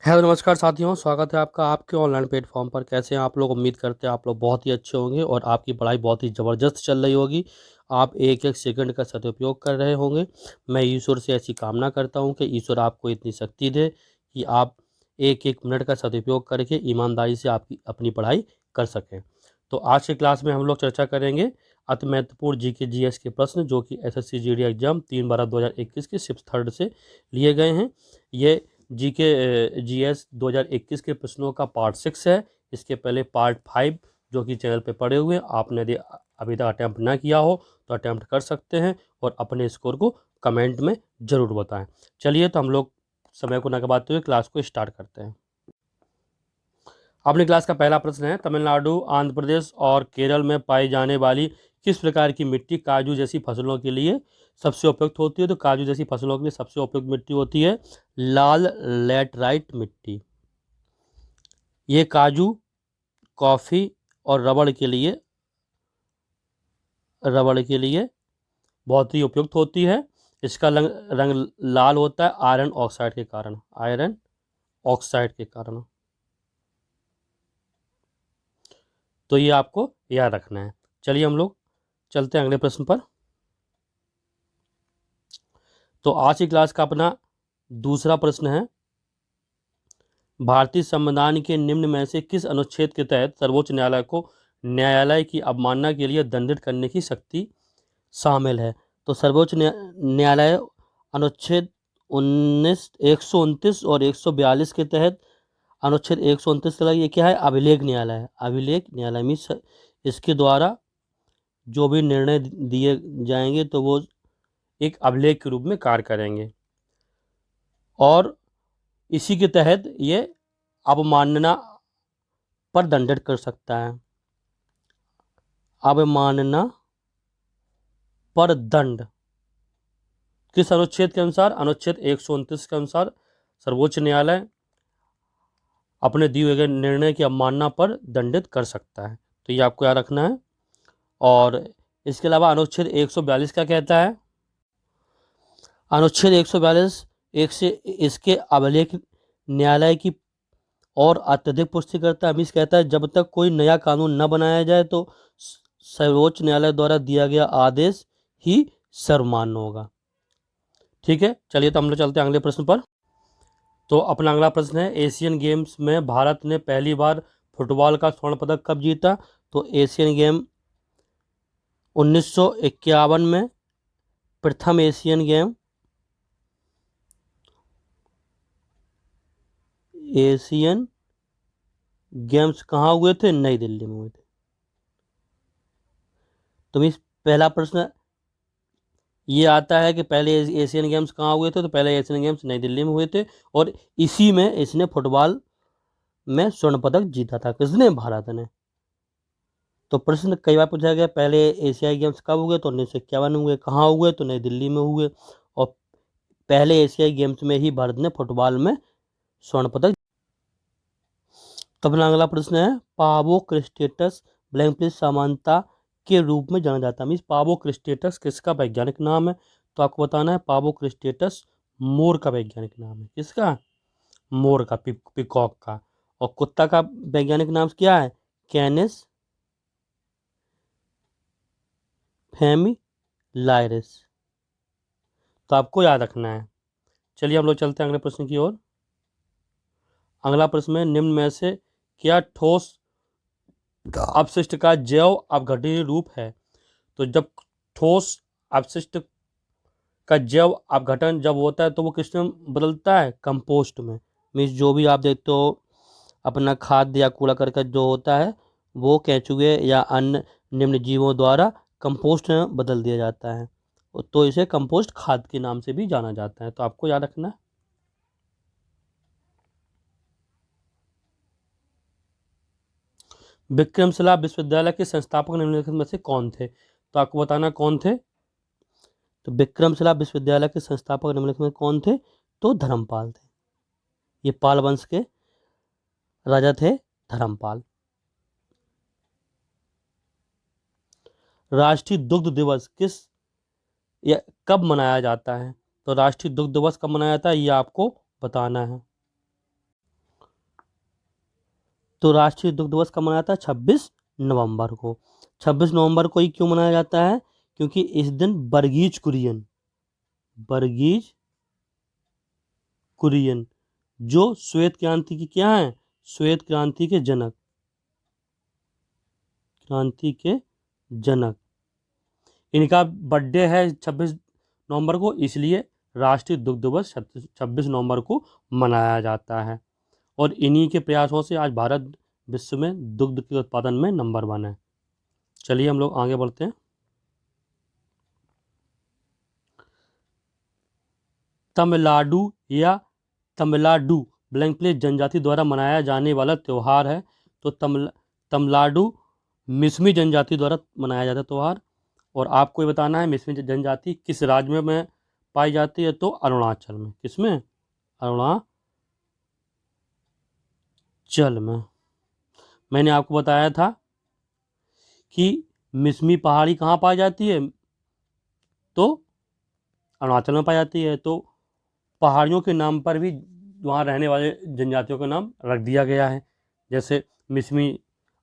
Hello नमस्कार साथियों, स्वागत है आपका आपके ऑनलाइन प्लेटफॉर्म पर। कैसे हैं आप लोग? उम्मीद करते हैं आप लोग बहुत ही अच्छे होंगे और आपकी पढ़ाई बहुत ही ज़बरदस्त चल रही होगी। आप एक एक सेकंड का सदुपयोग कर रहे होंगे। मैं ईश्वर से ऐसी कामना करता हूं कि ईश्वर आपको इतनी शक्ति दे कि आप एक एक मिनट का सदुपयोग करके ईमानदारी से आपकी अपनी पढ़ाई कर सकें। तो आज की क्लास में हम लोग चर्चा करेंगे अति महत्वपूर्ण जी के जी एस के प्रश्न, जो कि एसएससी जीडी एग्जाम 3/12/2021 के शिफ्ट थर्ड से लिए गए हैं। ये जी के जीएस 2021 के प्रश्नों का पार्ट 6 है। इसके पहले पार्ट 5 जो कि चैनल पे पड़े हुए हैं, आपने यदि अभी तक अटैम्प्ट ना किया हो तो अटैम्प्ट कर सकते हैं और अपने स्कोर को कमेंट में ज़रूर बताएं। चलिए तो हम लोग समय को न गवाते हुए क्लास को स्टार्ट करते हैं। अपनी क्लास का पहला प्रश्न है, तमिलनाडु, आंध्र प्रदेश और केरल में पाई जाने वाली किस प्रकार की मिट्टी काजू जैसी फसलों के लिए सबसे उपयुक्त होती है? तो काजू जैसी फसलों के लिए सबसे उपयुक्त मिट्टी होती है लाल लैटराइट मिट्टी। ये काजू, कॉफ़ी और रबड़ के लिए बहुत ही उपयुक्त होती है। इसका रंग लाल होता है आयरन ऑक्साइड के कारण। तो ये आपको याद रखना है। चलिए हम लोग चलते हैं अगले प्रश्न पर। तो आज की क्लास का अपना दूसरा प्रश्न है, भारतीय संविधान के निम्न में से किस अनुच्छेद के तहत सर्वोच्च न्यायालय को न्यायालय की अवमानना के लिए दंडित करने की शक्ति शामिल है? तो सर्वोच्च न्यायालय अनुच्छेद 129 और 142 के तहत अनुच्छेद 129 का ये क्या है? अभिलेख न्यायालय है। अभिलेख न्यायालय मीन्स इसके द्वारा जो भी निर्णय दिए जाएंगे तो वो एक अभिलेख के रूप में कार्य करेंगे और इसी के तहत ये अवमानना पर दंडित कर सकता है। अवमानना पर दंड किस अनुच्छेद के अनुसार? अनुच्छेद 129 के अनुसार सर्वोच्च न्यायालय अपने दिए गए निर्णय की अवमानना पर दंडित कर सकता है। तो ये आपको याद रखना है। और इसके अलावा अनुच्छेद 142 क्या कहता है? अनुच्छेद 142 एक से इसके अभिलेख न्यायालय की और अत्यधिक पुष्टि करता है। मीन्स कहता है जब तक कोई नया कानून न बनाया जाए तो सर्वोच्च न्यायालय द्वारा दिया गया आदेश ही सर्वमान्य होगा। ठीक है, चलिए तो हम लोग चलते हैं अगले प्रश्न पर। तो अपना अगला प्रश्न है, एशियन गेम्स में भारत ने पहली बार फुटबॉल का स्वर्ण पदक कब जीता? तो एशियन गेम 1951 में प्रथम एशियन गेम्स कहाँ हुए थे? नई दिल्ली में हुए थे। तो इस पहला प्रश्न ये आता है कि पहले एशियन गेम्स कहाँ हुए थे? तो पहले एशियन गेम्स नई दिल्ली में हुए थे और इसी में इसने फुटबॉल में स्वर्ण पदक जीता था। किसने? भारत ने। तो प्रश्न कई बार पूछा गया पहले एशियाई गेम्स कब हुए? तो 1951 में हुए। कहाँ हुए? तो नई दिल्ली में हुए। और पहले एशियाई गेम्स में ही भारत ने फुटबॉल में स्वर्ण पदक। तब अगला प्रश्न है, पावो क्रिस्टेटस ब्लैंक प्लेस समानता के रूप में जाना जाता है। मीन्स पावो क्रिस्टेटस किसका वैज्ञानिक नाम है? तो आपको बताना है पावो क्रिस्टेटस मोर का वैज्ञानिक नाम है। किसका? मोर का, पिकॉक का। और कुत्ता का वैज्ञानिक नाम क्या है? कैनिस फेमिलाइरिस। तो आपको याद रखना है। चलिए हम लोग चलते हैं अगले प्रश्न की ओर। अगला प्रश्न में निम्न में से क्या ठोस अपशिष्ट का जैव अपघटनीय रूप है? तो जब ठोस अपशिष्ट का जैव अपघटन जब होता है तो वो किस में बदलता है? कंपोस्ट में। मीन्स जो भी आप देखते हो अपना खाद्य या कूड़ा करकट जो होता है वो केंचुए या अन्य निम्न जीवों द्वारा कंपोस्ट में बदल दिया जाता है। तो इसे कंपोस्ट खाद के नाम से भी जाना जाता है। तो आपको याद रखना है। विक्रमशिला विश्वविद्यालय के संस्थापक निम्नलिखित में से कौन थे? तो आपको बताना कौन थे। तो विक्रमशिला विश्वविद्यालय के संस्थापक निम्नलिखित में कौन थे? तो धर्मपाल थे। ये पाल वंश के राजा थे धर्मपाल। राष्ट्रीय दुग्ध दिवस किस या कब मनाया जाता है? तो राष्ट्रीय दुग्ध दिवस कब मनाया जाता है ये आपको बताना है। तो राष्ट्रीय दुग्ध दिवस कब मनाया जाता है? 26 नवंबर को। 26 नवंबर को ही क्यों मनाया जाता है? क्योंकि इस दिन वर्गीज कुरियन जो श्वेत क्रांति की क्या है? श्वेत क्रांति के जनक, इनका बर्थडे है 26 नवंबर को, इसलिए राष्ट्रीय दुग्ध दिवस 26 नवंबर को मनाया जाता है। और इन्हीं के प्रयासों से आज भारत विश्व में दुग्ध के उत्पादन में नंबर 1 है। चलिए हम लोग आगे बढ़ते हैं। तमिलनाडु ब्लैंक प्लेस जनजाति द्वारा मनाया जाने वाला त्यौहार है। तो तमिलनाडु मिसमी जनजाति द्वारा मनाया जाता है त्यौहार। और आपको ये बताना है मिसमी जनजाति किस राज्य में पाई जाती है? तो अरुणाचल में। किसमें? अरुणाचल में। मैंने आपको बताया था कि मिसमी पहाड़ी कहाँ पाई जाती है? तो अरुणाचल में पाई जाती है। तो पहाड़ियों के नाम पर भी वहाँ रहने वाले जनजातियों का नाम रख दिया गया है। जैसे मिसमी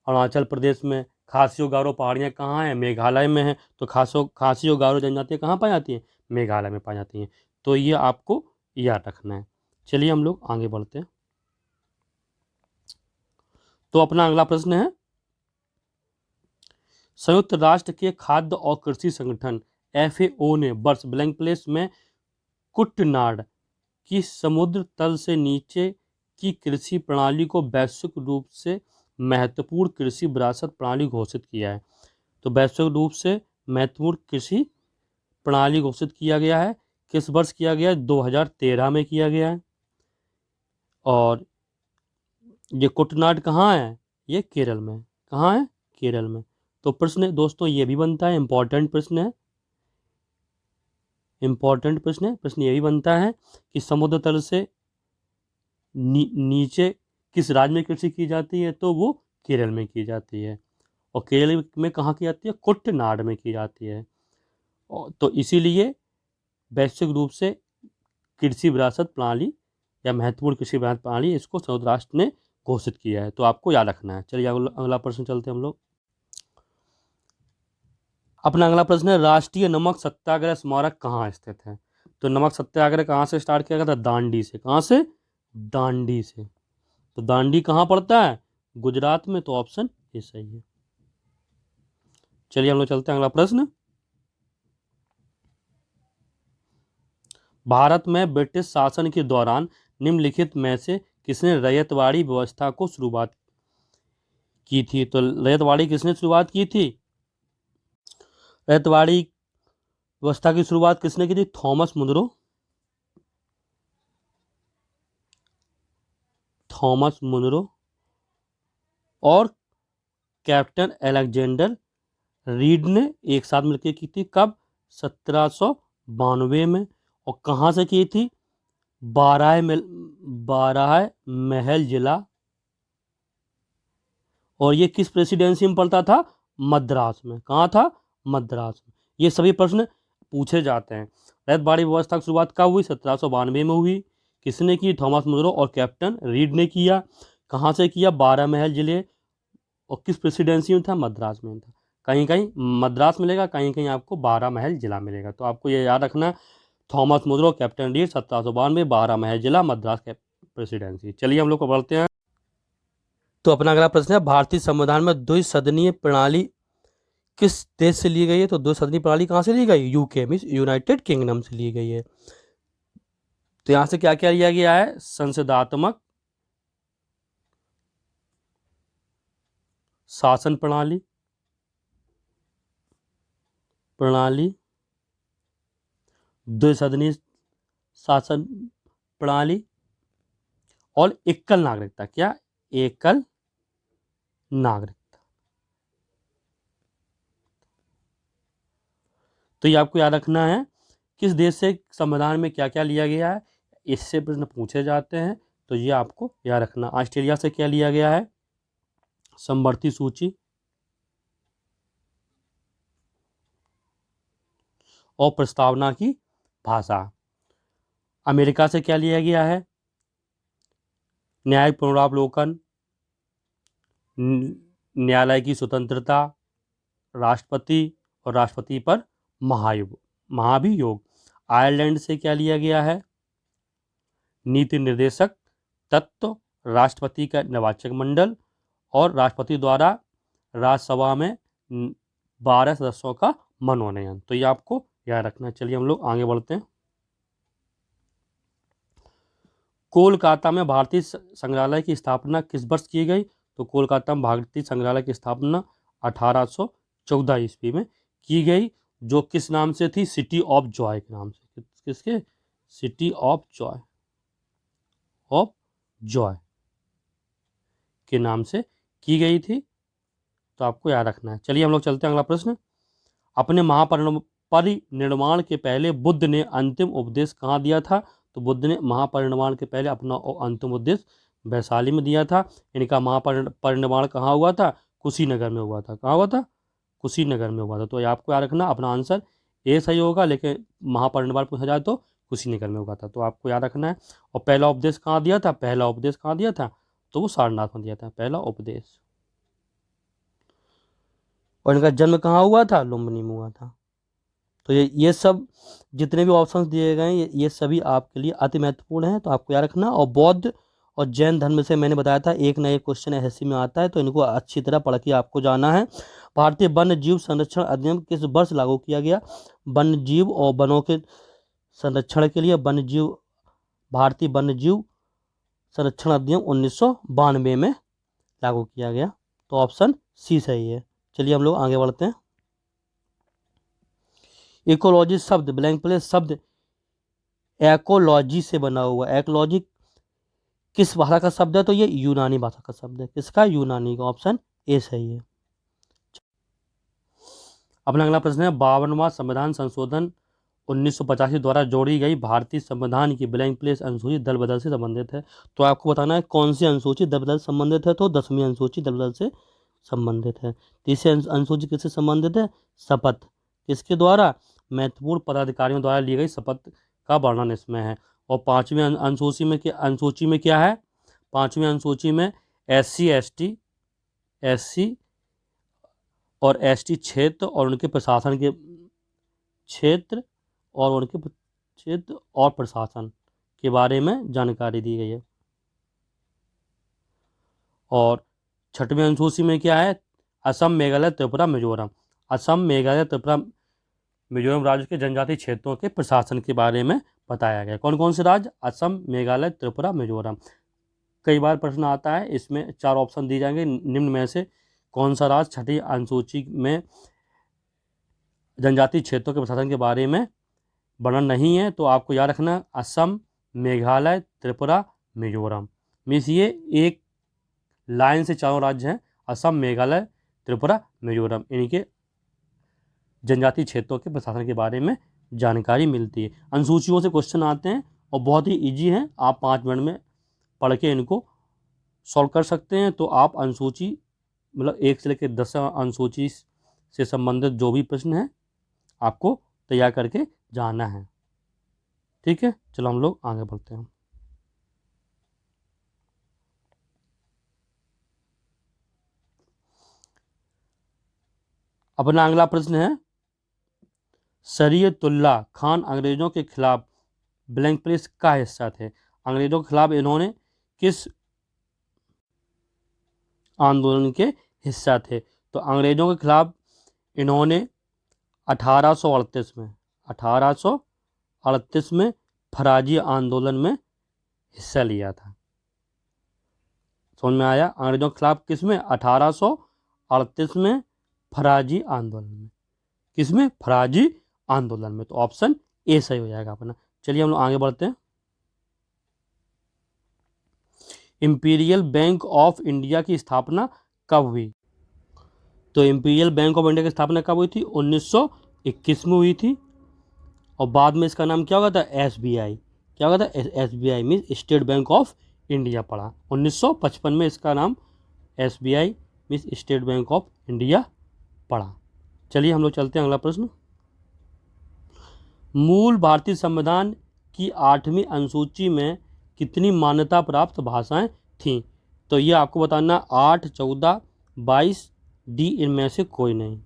अरुणाचल प्रदेश में, खासी और गारो पहाड़ियाँ कहाँ हैं? मेघालय में हैं। तो खासी और गारो जनजातियाँ कहाँ पाई जाती हैं? मेघालय में पाई जाती हैं। तो ये आपको याद रखना है। चलिए हम लोग आगे बढ़ते हैं। तो अपना अगला प्रश्न है, संयुक्त राष्ट्र के खाद्य और कृषि संगठन FAO ने वर्ष ब्लैंक प्लेस में कुटनाड की समुद्र तल से नीचे की कृषि प्रणाली को वैश्विक रूप से महत्वपूर्ण कृषि विरासत प्रणाली घोषित किया है। तो वैश्विक रूप से महत्वपूर्ण कृषि प्रणाली घोषित किया गया है। किस वर्ष किया गया है? 2013 में किया गया है। और ये कुटनाड कहाँ है? ये केरल में। कहाँ है? केरल में। तो प्रश्न दोस्तों ये भी बनता है, इंपॉर्टेंट प्रश्न है। प्रश्न ये भी बनता है कि समुद्र तल से नीचे किस राज्य में कृषि की जाती है? तो वो केरल में की जाती है। और केरल में कहाँ की जाती है? कुटनाड में की जाती है। तो इसीलिए वैश्विक रूप से कृषि विरासत प्रणाली या महत्वपूर्ण कृषि विरासत प्रणाली इसको संयुक्त राष्ट्र ने घोषित किया है। तो आपको याद रखना है। चलिए अगला प्रश्न चलते हैं हम लोग। अपना अगला प्रश्न है, राष्ट्रीय नमक सत्याग्रह स्मारक कहाँ स्थित है? तो नमक सत्याग्रह कहाँ से स्टार्ट किया गया था? दांडी से। कहाँ से? दांडी से। तो दांडी कहाँ पड़ता है? गुजरात में। तो ऑप्शन ए सही है। चलिए हम लोग चलते हैं अगला प्रश्न। भारत में ब्रिटिश शासन के दौरान निम्नलिखित में से किसने रैयतवाड़ी व्यवस्था को शुरुआत की थी? तो रैयतवाड़ी किसने शुरुआत की थी? रैयतवाड़ी व्यवस्था की शुरुआत किसने की थी? थॉमस मुनरो और कैप्टन अलेक्जेंडर रीड ने एक साथ मिलकर की थी। कब? 1792 में। और कहाँ से की थी? बारह महल जिला। और ये किस प्रेसिडेंसी में पड़ता था? मद्रास में। कहाँ था? मद्रास में। ये सभी प्रश्न पूछे जाते हैं। रैयतवाड़ी व्यवस्था की शुरुआत कब हुई? 1792 में हुई। किसने की? थॉमस मुनरो और कैप्टन रीड ने किया। कहाँ से किया? 12 महल जिले। और किस प्रेसिडेंसी में था? मद्रास में था। कहीं कहीं मद्रास मिलेगा, कहीं कहीं आपको 12 महल जिला मिलेगा। तो आपको ये याद रखना, थॉमस मुनरो, कैप्टन रीड, 1792, 12 महल जिला, मद्रास के प्रेसिडेंसी। चलिए हम लोग को बढ़ते हैं। तो अपना अगला प्रश्न है, भारतीय संविधान में द्विसदनीय प्रणाली किस देश से ली गई है? तो द्विसदनीय प्रणाली कहाँ से ली गई? यूके मीन्स यूनाइटेड किंगडम से ली गई है। तो यहां से क्या क्या लिया गया है? संसदात्मक शासन प्रणाली, द्विसदनीय शासन प्रणाली और एकल नागरिकता। क्या? एकल नागरिकता। तो ये आपको याद रखना है, किस देश से संविधान में क्या क्या लिया गया है, इससे प्रश्न पूछे जाते हैं। तो ये आपको याद रखना। ऑस्ट्रेलिया से क्या लिया गया है? समवर्ती सूची और प्रस्तावना की भाषा। अमेरिका से क्या लिया गया है? न्यायिक पुनरावलोकन न्यायालय की स्वतंत्रता, राष्ट्रपति और राष्ट्रपति पर महाभियोग। आयरलैंड से क्या लिया गया है? नीति निर्देशक तत्व, राष्ट्रपति का निर्वाचक मंडल और राष्ट्रपति द्वारा राज्यसभा में 12 सदस्यों का मनोनयन। तो ये आपको याद रखना है। चलिए हम लोग आगे बढ़ते हैं। कोलकाता में भारतीय संग्रहालय की स्थापना किस वर्ष की गई? तो कोलकाता में भारतीय संग्रहालय की स्थापना 1814 ईस्वी में की गई, जो किस नाम से थी? सिटी ऑफ जॉय के नाम से। किसके? सिटी ऑफ जॉय के नाम से की गई थी। तो आपको याद रखना है। चलिए हम लोग चलते हैं अगला प्रश्न। अपने महापरिनिर्वाण के पहले बुद्ध ने अंतिम उपदेश कहाँ दिया था? तो बुद्ध ने महापरिनिर्वाण के पहले अपना अंतिम उपदेश वैशाली में दिया था। इनका महापरिनिर्वाण कहाँ हुआ था? कुशीनगर में हुआ था। कहाँ हुआ था? कुशीनगर में हुआ था। तो ये आपको याद रखना। अपना आंसर ए सही होगा, लेकिन महापरिनिर्वाण पूछा जाए तो कुशीनगर में हुआ था। तो आपको याद रखना है। और पहला उपदेश कहाँ दिया था? पहला उपदेश कहाँ दिया था? तो वो सारनाथ में दिया था, पहला उपदेश। और इनका जन्म कहाँ हुआ था? लुम्बिनी में हुआ था। तो ये सब जितने भी ऑप्शंस दिए गए हैं ये सभी आपके लिए अति महत्वपूर्ण हैं। तो आपको याद रखना। और बौद्ध और जैन धर्म से मैंने बताया था एक ना एक क्वेश्चन एसएससी में आता है, तो इनको अच्छी तरह पढ़ के आपको जाना है। भारतीय वन्य जीव संरक्षण अधिनियम किस वर्ष लागू किया गया? वन्य जीव और वनों के संरक्षण के लिए भारतीय वन्य जीव संरक्षण अधिनियम 1992 में लागू किया गया। तो ऑप्शन सी सही है। चलिए हम लोग आगे बढ़ते हैं। इकोलॉजी शब्द, ब्लैंक प्लेस शब्द एकोलॉजी से बना हुआ। एकोलॉजी किस भाषा का शब्द है? तो ये यूनानी भाषा का शब्द है। किसका? यूनानी का। ऑप्शन ए सही है। अपना अगला प्रश्न है 52वां संविधान संशोधन 1985 द्वारा जोड़ी गई भारतीय संविधान की ब्लैंक प्लेस अनुसूची दल बदल से संबंधित है। तो आपको बताना है कौन सी अनुसूची दल बदल संबंधित है। तो 10वीं अनुसूची दल बदल से संबंधित है। तीसरी अनुसूची किससे संबंधित है? शपथ। किसके द्वारा? महत्वपूर्ण पदाधिकारियों द्वारा ली गई शपथ का वर्णन इसमें है। और 5वीं अनुसूची में क्या है? 5वीं अनुसूची में SC और ST क्षेत्र और उनके प्रशासन के क्षेत्र और प्रशासन के बारे में जानकारी दी गई है। और 6वीं अनुसूची में क्या है? असम, मेघालय, त्रिपुरा, मिजोरम। असम, मेघालय, त्रिपुरा, मिजोरम राज्य के जनजातीय क्षेत्रों के प्रशासन के बारे में बताया गया। कौन कौन से राज्य? असम, मेघालय, त्रिपुरा, मिजोरम। कई बार प्रश्न आता है, इसमें 4 ऑप्शन दिए जाएंगे। निम्न में से कौन सा राज्य 6वीं अनुसूची में जनजातीय क्षेत्रों के प्रशासन के बारे में वर्णन नहीं है? तो आपको याद रखना असम, मेघालय, त्रिपुरा, मिजोरम। मीन्स ये एक लाइन से 4 राज्य हैं, असम, मेघालय, त्रिपुरा, मिजोरम। इनके जनजातीय क्षेत्रों के प्रशासन के बारे में जानकारी मिलती है। अनुसूचियों से क्वेश्चन आते हैं और बहुत ही इजी हैं। आप 5 मिनट में पढ़ के इनको सॉल्व कर सकते हैं। तो आप अनुसूची मतलब 1 से लेकर 10 अनुसूची से संबंधित जो भी प्रश्न है आपको तैयार करके जाना है। ठीक है, चलो हम लोग आगे बढ़ते हैं। अपना अगला प्रश्न है शरीयतुल्लाह खान अंग्रेजों के खिलाफ ब्लैंक प्लेस का हिस्सा थे। अंग्रेजों के खिलाफ इन्होंने किस आंदोलन के हिस्सा थे? तो अंग्रेजों के खिलाफ इन्होंने 1838 में फराजी आंदोलन में हिस्सा लिया था। समझ में आया? अंग्रेजों के खिलाफ किसमें? 1838 में फराजी आंदोलन में। किसमें? फराजी आंदोलन में। तो ऑप्शन ए सही हो जाएगा अपना। चलिए हम लोग आगे बढ़ते हैं। इंपीरियल बैंक ऑफ इंडिया की स्थापना कब हुई? तो इंपीरियल बैंक ऑफ इंडिया की स्थापना कब हुई थी? 1921 में हुई थी। और बाद में इसका नाम क्या होगा था? SBI। क्या होगा था? SBI means state bank of India पड़ा। 1955 में इसका नाम SBI means state bank of India पड़ा। चलिए हम लोग चलते हैं अगला प्रश्न। मूल भारतीय संविधान की 8वीं अनुसूची में कितनी मान्यता प्राप्त भाषाएं थीं? तो ये आपको बताना 8, 14, 22 डी इनमें से कोई नहीं।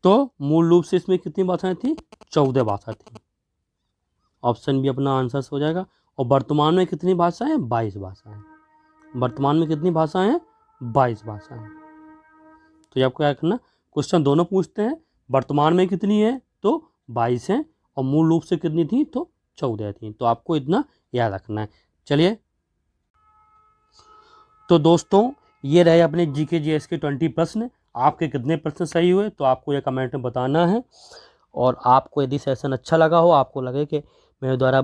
तो मूल रूप से इसमें कितनी भाषाएं थी? 14 भाषा थी। ऑप्शन बी अपना आंसर हो जाएगा। और वर्तमान में कितनी भाषाएं? 22 भाषाएं। वर्तमान में कितनी भाषाएं हैं? 22 भाषाएं। तो ये आपको क्या करना, क्वेश्चन दोनों पूछते हैं, वर्तमान में कितनी है तो 22 है, और मूल रूप से कितनी थी तो 14 थी। तो आपको इतना याद रखना है। चलिए, तो दोस्तों ये रहे अपने जीके जीएस के 20 प्रश्न। आपके कितने प्रश्न सही हुए तो आपको ये कमेंट में बताना है। और आपको यदि सेशन अच्छा लगा हो, आपको लगे कि मेरे द्वारा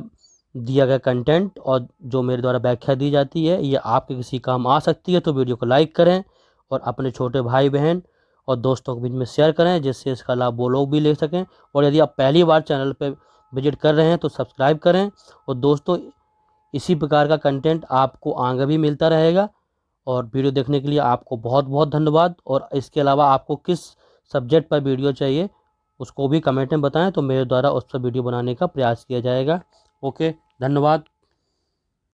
दिया गया कंटेंट और जो मेरे द्वारा व्याख्या दी जाती है ये आपके किसी काम आ सकती है, तो वीडियो को लाइक करें और अपने छोटे भाई बहन और दोस्तों के बीच में शेयर करें, जिससे इसका लाभ वो लोग भी ले सकें। और यदि आप पहली बार चैनल पर विजिट कर रहे हैं तो सब्सक्राइब करें। और दोस्तों, इसी प्रकार का कंटेंट आपको आगे भी मिलता रहेगा। और वीडियो देखने के लिए आपको बहुत बहुत धन्यवाद। और इसके अलावा आपको किस सब्जेक्ट पर वीडियो चाहिए उसको भी कमेंट में बताएं, तो मेरे द्वारा उस पर वीडियो बनाने का प्रयास किया जाएगा। ओके, धन्यवाद।